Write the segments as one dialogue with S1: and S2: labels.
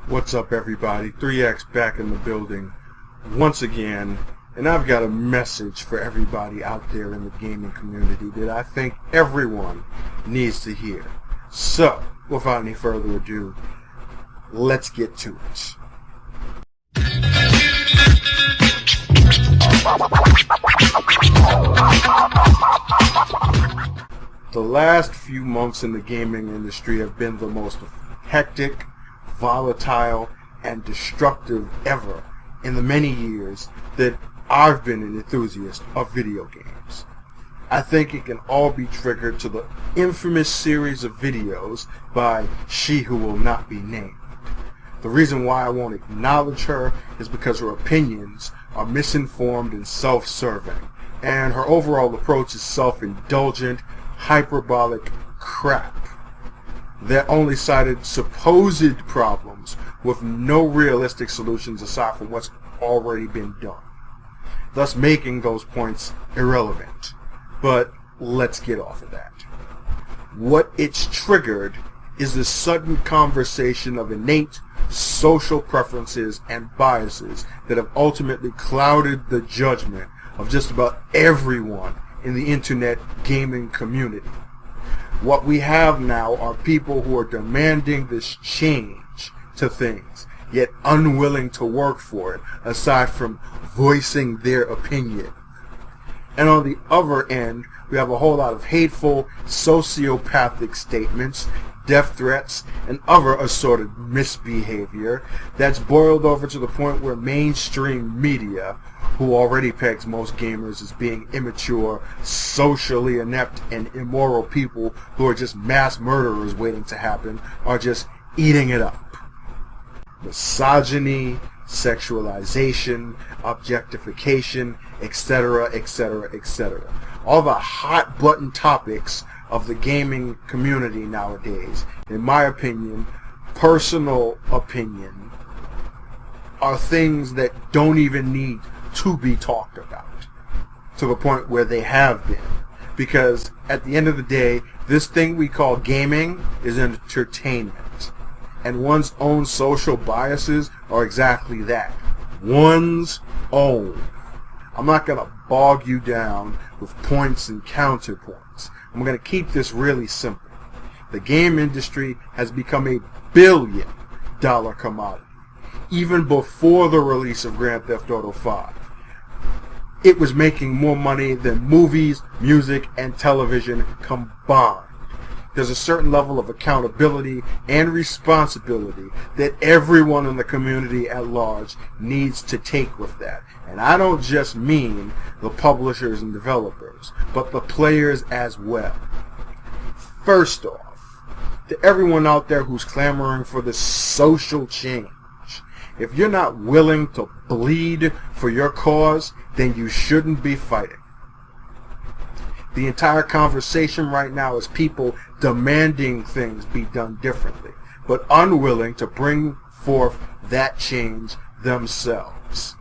S1: What's up, everybody? 3X back in the building once again, and I've got a message for everybody out there in the gaming community that I think everyone needs to hear. So, without any further ado, let's get to it. The last few months in the gaming industry have been the most hectic, volatile, and destructive ever in the many years that I've been an enthusiast of video games. I think it can all be triggered to the infamous series of videos by She Who Will Not Be Named. The reason why I won't acknowledge her is because her opinions are misinformed and self-serving, and her overall approach is self-indulgent, hyperbolic crap that only cited supposed problems with no realistic solutions aside from what's already been done, thus making those points irrelevant. But let's get off of that. What it's triggered is the sudden conversation of innate social preferences and biases that have ultimately clouded the judgment of just about everyone in the internet gaming community. What we have now are people who are demanding this change to things, yet unwilling to work for it, aside from voicing their opinion. And on the other end, we have a whole lot of hateful, sociopathic statements, death threats, and other assorted misbehavior that's boiled over to the point where mainstream media, who already pegs most gamers as being immature, socially inept, and immoral people who are just mass murderers waiting to happen, are just eating it up. Misogyny, sexualization, objectification, etc., etc., etc. All the hot button topics of the gaming community nowadays, in my opinion, personal opinion, are things that don't even need to be talked about, to the point where they have been. Because at the end of the day, this thing we call gaming is entertainment. And one's own social biases are exactly that. One's own. I'm not going to bog you down with points and counterpoints. I'm going to keep this really simple. The game industry has become a billion-dollar commodity. Even before the release of Grand Theft Auto 5, it was making more money than movies, music, and television combined. There's a certain level of accountability and responsibility that everyone in the community at large needs to take with that. And I don't just mean the publishers and developers, but the players as well. First off, to everyone out there who's clamoring for this social change, if you're not willing to bleed for your cause, then you shouldn't be fighting. The entire conversation right now is people demanding things be done differently, but unwilling to bring forth that change themselves.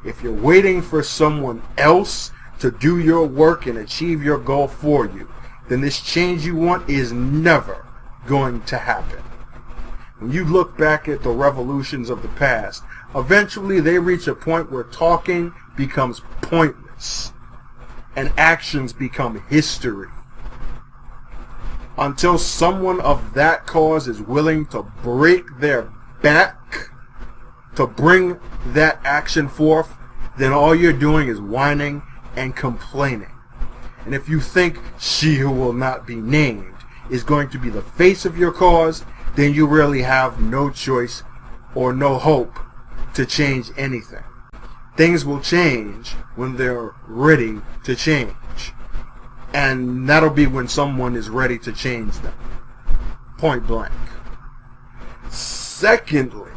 S1: If you're waiting for someone else to do your work and achieve your goal for you, then this change you want is never going to happen. When you look back at the revolutions of the past, eventually they reach a point where talking becomes pointless and actions become history. Until someone of that cause is willing to break their back to bring that action forth, then all you're doing is whining and complaining. And if you think She Who Will Not Be Named is going to be the face of your cause, then you really have no choice or no hope to change anything. Things will change when they're ready to change. And that'll be when someone is ready to change them. Point blank. Secondly,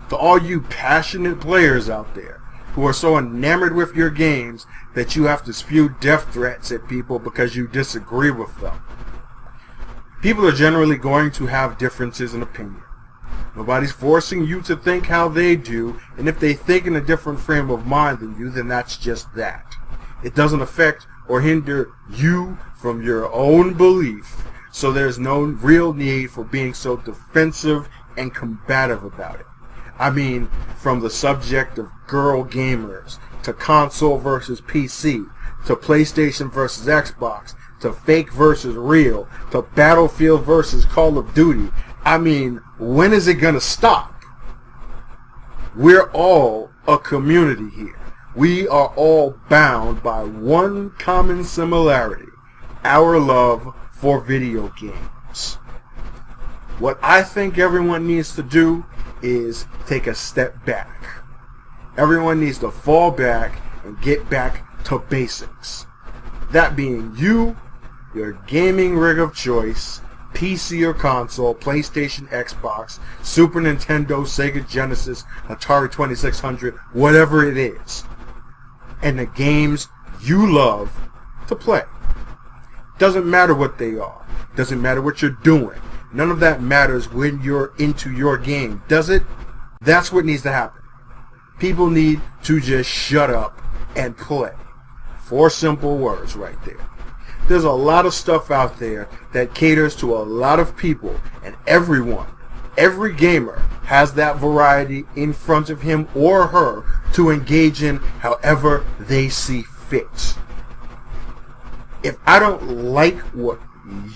S1: to all you passionate players out there who are so enamored with your games that you have to spew death threats at people because you disagree with them. People are generally going to have differences in opinion. Nobody's forcing you to think how they do, and if they think in a different frame of mind than you, then that's just that. It doesn't affect or hinder you from your own belief, so there's no real need for being so defensive and combative about it. I mean, from the subject of girl gamers, to console versus PC, to PlayStation versus Xbox, to fake versus real, to Battlefield versus Call of Duty. I mean, when is it gonna stop? We're all a community here. We are all bound by one common similarity: our love for video games. What I think everyone needs to do is take a step back. Everyone needs to fall back and get back to basics. That being you, your gaming rig of choice, PC or console, PlayStation, Xbox, Super Nintendo, Sega Genesis, Atari 2600, whatever it is, and the games you love to play. Doesn't matter what they are. Doesn't matter what you're doing. None of that matters when you're into your game, does it? That's what needs to happen. People need to just shut up and play. 4 simple words right there. There's a lot of stuff out there that caters to a lot of people, and everyone, every gamer has that variety in front of him or her to engage in however they see fit. If I don't like what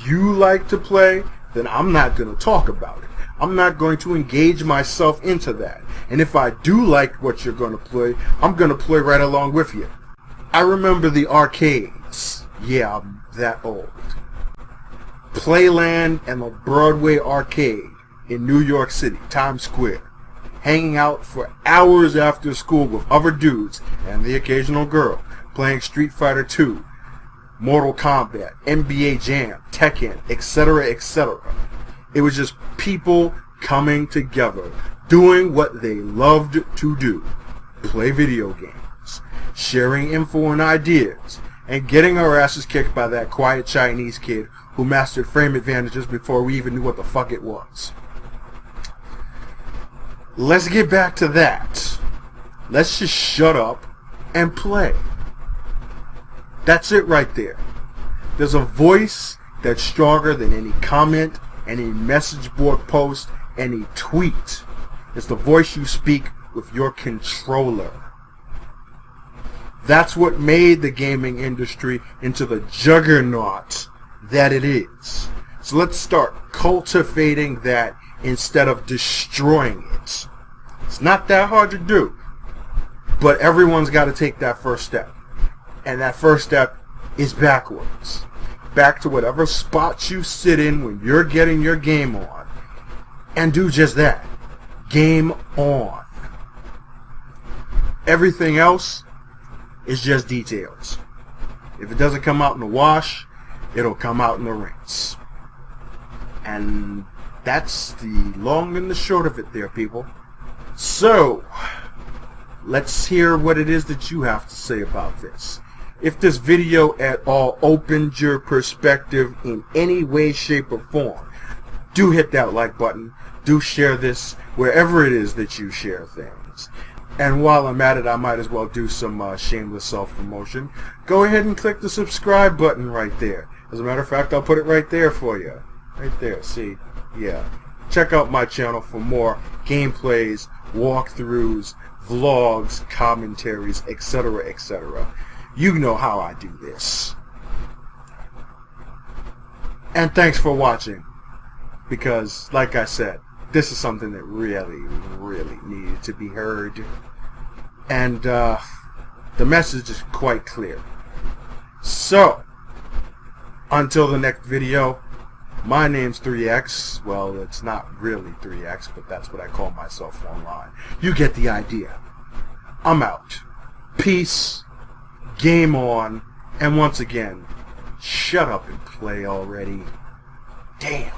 S1: you like to play, then I'm not going to talk about it. I'm not going to engage myself into that. And if I do like what you're going to play, I'm going to play right along with you. I remember the arcades. Yeah, I'm that old. Playland and the Broadway Arcade in New York City, Times Square. Hanging out for hours after school with other dudes and the occasional girl, playing Street Fighter 2, Mortal Kombat, NBA Jam, Tekken, etc., etc. It was just people coming together, doing what they loved to do. Play video games, sharing info and ideas, and getting our asses kicked by that quiet Chinese kid who mastered frame advantages before we even knew what the fuck it was. Let's get back to that. Let's just shut up and play. That's it right there. There's a voice that's stronger than any comment, any message board post, any tweet. It's the voice you speak with your controller. That's what made the gaming industry into the juggernaut that it is. So let's start cultivating that instead of destroying it. It's not that hard to do, but everyone's got to take that first step. And that first step is backwards. Back to whatever spot you sit in when you're getting your game on. And do just that. Game on. Everything else is just details. If it doesn't come out in the wash, it'll come out in the rinse. And that's the long and the short of it there, people. So, let's hear what it is that you have to say about this. If this video at all opened your perspective in any way, shape, or form, do hit that like button. Do share this wherever it is that you share things. And while I'm at it, I might as well do some shameless self-promotion. Go ahead and click the subscribe button right there. As a matter of fact, I'll put it right there for you. Right there, see? Yeah. Check out my channel for more gameplays, walkthroughs, vlogs, commentaries, etc., etc. You know how I do this. And thanks for watching. Because, like I said, this is something that really, really needed to be heard. And the message is quite clear. So, until the next video, my name's 3X. Well, it's not really 3X, but that's what I call myself online. You get the idea. I'm out. Peace. Game on. And once again, shut up and play already. Damn.